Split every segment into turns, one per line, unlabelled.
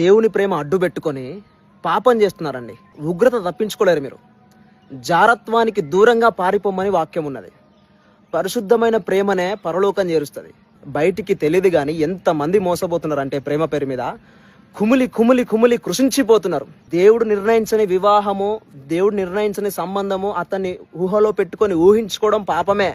దేవుని ప్రేమ అడ్డు పెట్టుకొని పాపం చేస్తున్నారండి. ఉగ్రత తప్పించుకోలేరు మీరు. జారత్వానికి దూరంగా పారిపోమని వాక్యం ఉన్నది. పరిశుద్ధమైన ప్రేమనే పరలోకం చేరుస్తుంది. బయటికి తెలియదు కానీ ఎంతమంది మోసపోతున్నారంటే ప్రేమ పేరు మీద కుమిలి కుమిలి కుమిలి కృషించిపోతున్నారు. దేవుడు నిర్ణయించని వివాహము, దేవుడు నిర్ణయించని సంబంధము అతన్ని ఊహలో పెట్టుకొని ఊహించుకోవడం పాపమే.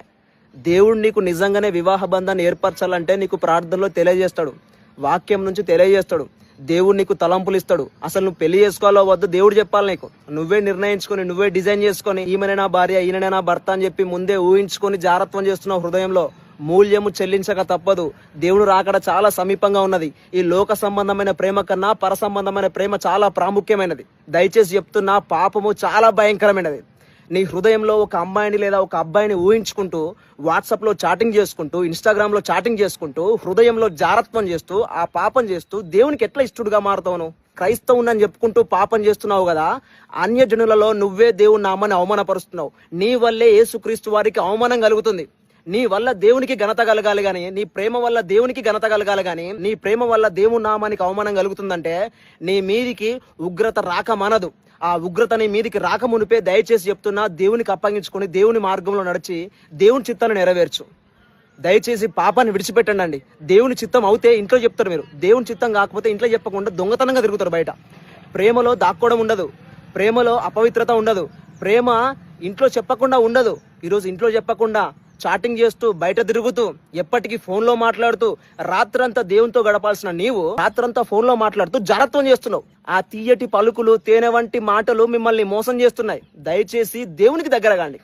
దేవుడు నీకు నిజంగానే వివాహ బంధాన్ని ఏర్పరచాలంటే నీకు ప్రార్థనలో తెలియజేస్తాడు, వాక్యం నుంచి తెలియజేస్తాడు. దేవుడు నీకు తలంపులు ఇస్తాడు. అసలు నువ్వు పెళ్లి చేసుకోవాలో వద్దు దేవుడు చెప్పాలి నీకు. నువ్వే నిర్ణయించుకొని, నువ్వే డిజైన్ చేసుకొని, ఈమెనే నా భార్య, ఈయననే నా భర్త అని చెప్పి ముందే ఊహించుకొని జారత్వం చేస్తున్నావు. హృదయంలో మూల్యము చెల్లించక తప్పదు. దేవుడు రాకడ చాలా సమీపంగా ఉన్నది. ఈ లోక సంబంధమైన ప్రేమ కన్నా పర సంబంధమైన ప్రేమ చాలా ప్రాముఖ్యమైనది. దయచేసి చెప్తున్నా, పాపము చాలా భయంకరమైనది. నీ హృదయంలో ఒక అమ్మాయిని లేదా ఒక అబ్బాయిని ఊహించుకుంటూ, వాట్సాప్లో చాటింగ్ చేసుకుంటూ, ఇన్స్టాగ్రామ్లో చాటింగ్ చేసుకుంటూ, హృదయంలో జారత్వం చేస్తూ, ఆ పాపం చేస్తూ దేవునికి ఎట్లా ఇష్టడుగా మారుతావు? క్రైస్తవునని చెప్పుకుంటూ పాపం చేస్తున్నావు కదా. అన్యజనులలో నువ్వే దేవుని నామాన్ని అవమానపరుస్తున్నావు. నీ వల్లే యేసుక్రీస్తు వారికి అవమానం కలుగుతుంది. నీ వల్ల దేవునికి ఘనత కలగాలి కానీ, నీ ప్రేమ వల్ల దేవునికి ఘనత కలగాలి కానీ, నీ ప్రేమ వల్ల దేవుని నామానికి అవమానం కలుగుతుందంటే నీ మీదికి ఉగ్రత రాక మనదు. ఆ ఉగ్రత నీ మీదికి రాక మునిపే దయచేసి చెప్తున్నా, దేవునికి అప్పగించుకొని దేవుని మార్గంలో నడిచి దేవుని చిత్తాన్ని నెరవేర్చు. దయచేసి పాపాన్ని విడిచిపెట్టండి. దేవుని చిత్తం అవుతే ఇంట్లో చెప్తారు మీరు, దేవుని చిత్తం కాకపోతే ఇంట్లో చెప్పకుండా దొంగతనంగా తిరుగుతారు బయట. ప్రేమలో దాక్కోవడం ఉండదు, ప్రేమలో అపవిత్రత ఉండదు, ప్రేమ ఇంట్లో చెప్పకుండా ఉండదు. ఈరోజు ఇంట్లో చెప్పకుండా చాటింగ్ చేస్తూ, బయట తిరుగుతూ, ఎప్పటికీ ఫోన్లో మాట్లాడుతూ, రాత్రంతా దేవునితో గడపాల్సిన నీవు రాత్రంతా ఫోన్లో మాట్లాడుతూ జారత్వం చేస్తున్నావు. ఆ తీయటి పలుకులు, తేనె వంటి మాటలు మిమ్మల్ని మోసం చేస్తున్నాయి. దయచేసి దేవునికి దగ్గరగాండి.